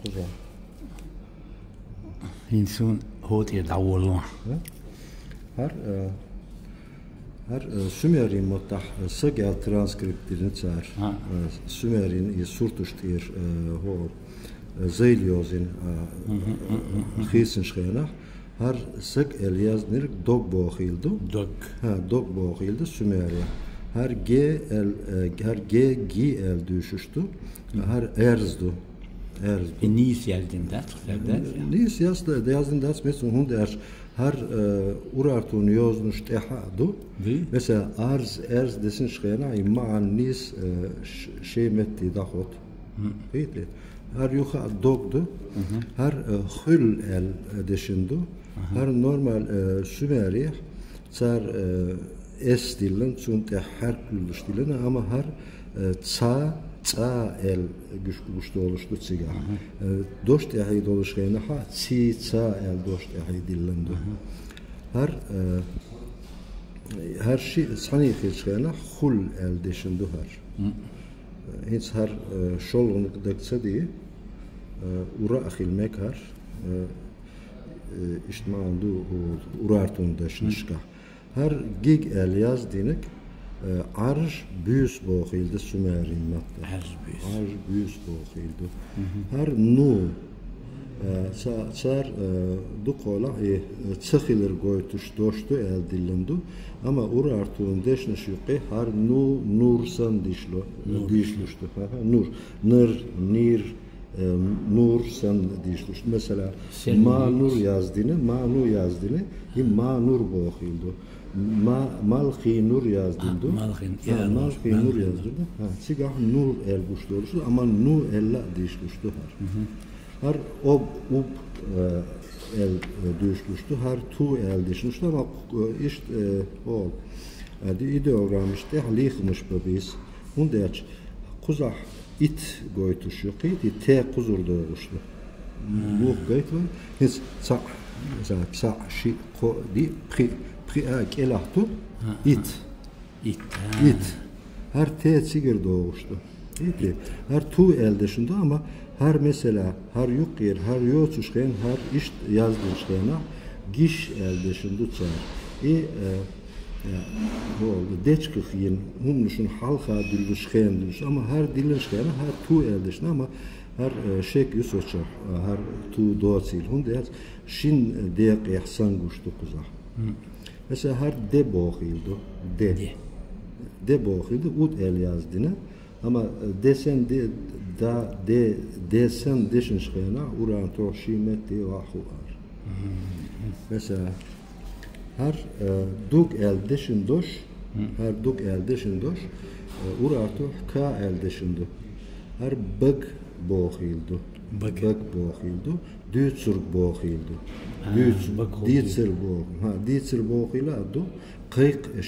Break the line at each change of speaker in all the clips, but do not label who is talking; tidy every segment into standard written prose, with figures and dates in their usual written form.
Kuza.
Hinsun hoort je dawolon.
Her Sümerin muttah sıgel transkriptirini çağır. Sümerin surtuştir ho zeyliyozin hisin şkena. Her sık elyaznir dog boğildu. Dog boğildu Sümeriye. Her G el düşüştü. Her erzdu.
In Nies geldin dat.
Nies yazdım dat met zo'n hund her urartun yoznuş tehadu. Mesela erz desin şkena imman Nies şeymetti dahot. Beyte. Her yuha dogdu. Her hül el deşindu. Her normal Sümeriye çar es dilin çünkü her kulluş dilin ama her ça el güçlü oluştu siga. Dost ehid oluşkayna ha ça el dost ehid dillendu. Her şey sani geçkayna hul el deşindu her. Hiç her şolunu dekse diye ura ahilmek her iştmandu urartun deşnişka. Her gig el yaz dinik arj büyüs boğildi Sümerin matta. Arj büyüs boğildi. Her nu çar dukola çıxilir goytuş doştu el dillendu ama urartun deşniş yuqi her nursan dişluştu. Nir nur sen dişluştu. Mesela ma nur yazdığını ma nur boğildi. Malhi nur yazdırdı. Malhi nur yazdırdı. Sigah nur el güçlü ama nur elle düşmüştü her ob el düşmüştü her tu el düşmüştü ama işte o ideogram işte halihmiş babis und der kuzah it goytuş yok te kuzur doğuştu bu gaytlı hiç sa şi ko di kelahtu it. Her te sigir doğuştu. Her tu elde şunda ama her mesela her yok yer her yok çıkın her iş yazdığına giş elde şunda çağır. Bu deçkiyin humnuşun halka diluşken ama her diluşken her tu elde şunda ama her şek yusoçar her tu doğasil hunde şin de ihsan güçlü kuzah. Mesela her de boğildu. De boğildu. Ud el yazdığına. Ama desen desen deşin şkayna uran toşimet de vahu var. Mesela her dug el deşin doş her dug el deşin doş urarto ka el deşin do. Her bıg boğildu. Bıg boğildu. Dütsür boğildu. Dütsür boğ. Dütsür boğila do. Kıyık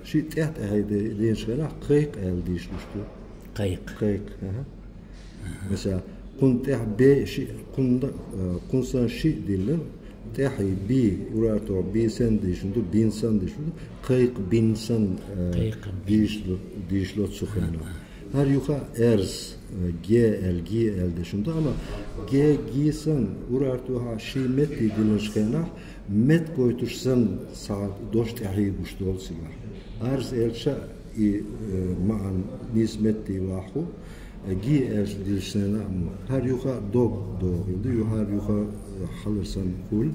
şi teht ehide deyin şkayna kıyık el dişmişti. Kıyık. Mesela kun teh be şi kunsan şi diller tehi bi urato bi sen dişindu bin san dişindu kıyık bin san dişlo tsukayna. Her yuka erz G el dişindu ama G san urato ha şi met dilin şkayna met koytuşsan saat dost ehli güçlü olsunlar. Arz elşa ma'an nismeti vahu gi el dilsena her yuka dog doğildi her yuka halırsan kul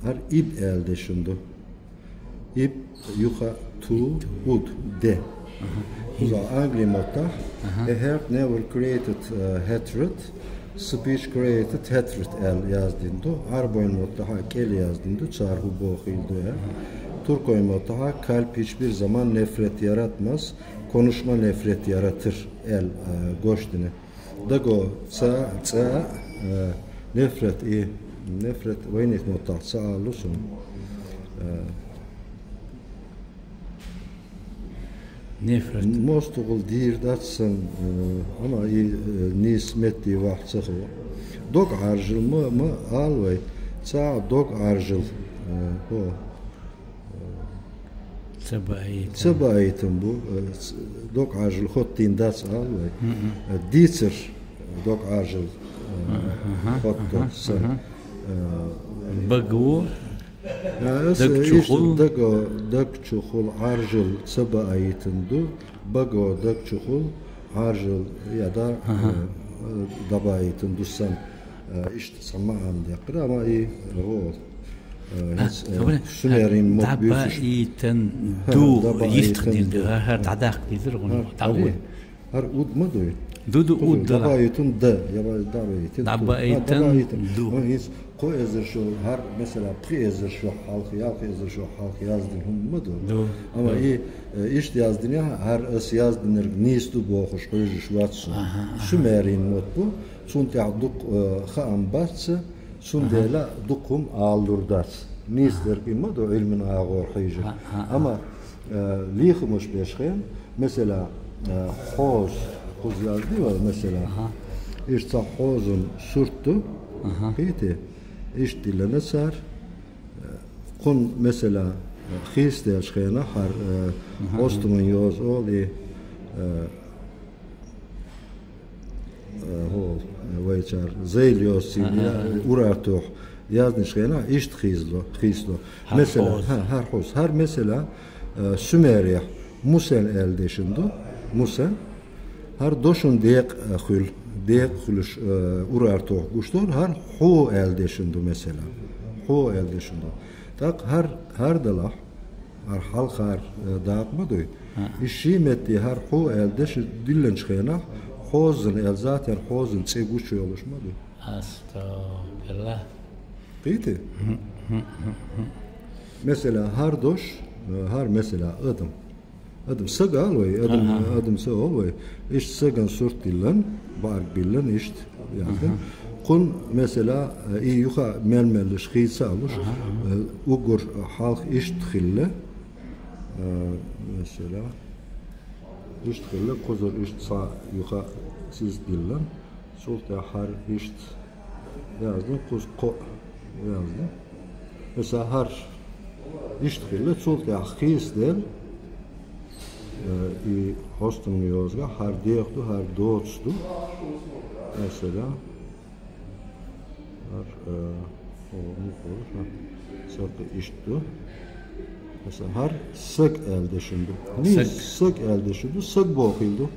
her ib elde şundu ib yuka tu ud de uza angli motta a heart never created hatred speech created hatred el yazdındı arboyn motta ha kel yazdındı çarhu boğildi ya Turkoy motta kalp hiçbir zaman nefret yaratmaz konuşma nefret yaratır el goştine dago ça nefret veynik motta sağlusun
nefret
mostugul dirdatsın ama nismeti vaxtı dog arjıl mı alvay ça dog arjıl o Sabaitim bu dok ajıl hottin das alvay ditser dok arjıl hotto sa
Bagu,
dök
çuhul.
dök çuhul arjıl saba ayıtındu bago dök çuhul arjıl ya da daba ayıtındu san işte sama andı ama iyi o Sümerin
Daba
mutbüsüş
iten
Ha,
du
daba
yistkdildi,
iten
her dadak dilir onu. Dağul.
har udma doy
Dudu
daba
udla.
ayıtın da ya daba ayıtın
Daba ayıtın du.
ama hiç ko ezer şu har mesela pri ezer şu halk ezer şu halk yazdın humma do
Du.
ama iyi işte yazdın ya har es yazdın nistu bu hoş hoş şuatsu Sümerin mutbu sunt yaduk khaam batsı sundela dukum ağlurdar nisler ki ma do ilmin ağor hıcı ama lihmuş beşken mesela hoz yazdı var mesela işte hozun surttu peki işte lana sar kun mesela xiste şkena har ostumun yoz oli hol vayçar zeyliyosi uratuh yazdın şkena işte xizlo mesela har hoz har mesela Sümeriya Musen eldeşindu Musen har doşun dek xülüş urartuh guştor har hu eldeşindu mesela hu eldeşindu tak har dalah har halkar dağıtma doy işi metti har hu eldeş dillen şkena hozun el zaten hozun çeguç oluşmadı
Astagfirullah.
peki mesela har doş har mesela adım sagal ve adım sagal ve iş sagan surt dillen bar billen iş yani kun mesela iyi yuha melmel şhisa alış ugur halk iş khille mesela iş khille kozur iş sa yuha siz dillen sulta har iş yazdı koz ko yazdı mesela har İşte sulta xis del i hostum yozga har deyaktu har doçtu mesela har onu koyur sakı iştu mesela har sak elde şimdi ne sak elde şimdi sak boğildu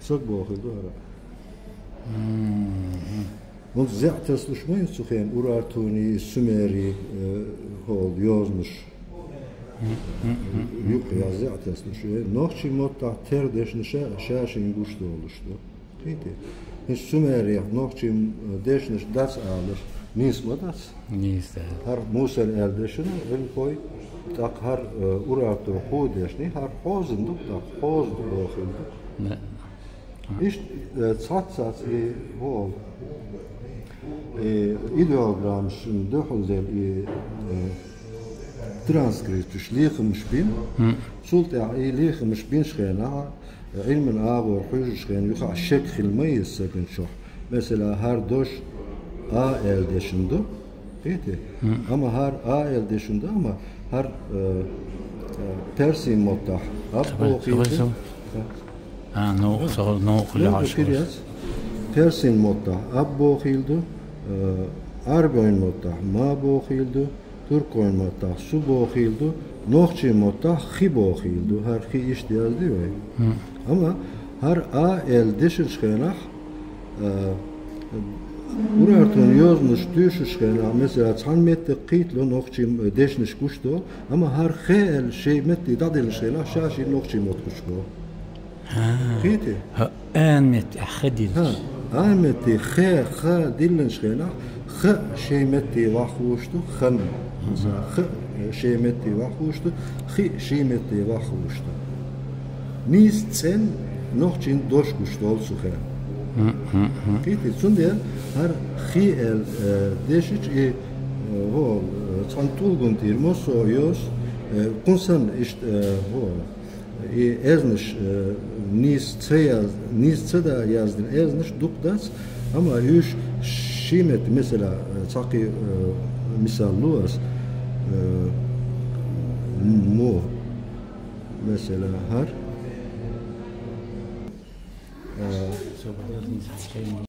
ara und sehr taslaşmayı suchen Urartuni Sümeri hol yazmış yok ya sehr taslaşıyor nohçi motta terdeşnişe şaşın güçlü oluştu peki hiç Sümeri nohçi deşniş das alır nisma das
Neyse.
har Musel eldeşini el koy tak har Urartu hodeşni har hozundu da hozdu boğildu İşte saat hol ideogramsın döhüldel transkriptisch lichmiş bin sult lichmiş bin şena ilmin ağır hücü şena yuha şek hilmeyi sakın şu mesela har doş a eldeşinde peki ama har a eldeşinde ama har tersi motta abbo
no kulaş.
Tersin modda abbo hildu, arboin modda ma bo hildu, turkoin modda su bo hildu, nohçi modda hi bo hildu. Her hi işte yazdı ya. Ama her a el deşişkenak Urartun yazmış düşüşkenak mesela çan metti qitlo nohçi deşniş kuştu ama her xel şey metti dadilişkenak şaşi nohçi mod kuştu. Qiti.
Ahmet Khadil.
Ahmeti xa dillen şkenak xa şeymetti vahuştu xan. Xa şeymetti vahuştu xi şeymetti vahuştu. Nis sen nohçin doş kuştu olsu xe. Qiti sundiyan har xi el deşiç ho çantulgun tirmoso yos kunsan işte ho ezniş nisce da yazdın ezniş dukdas ama yüz şimet mesela çaki misalluas mu mesela har
So, but there's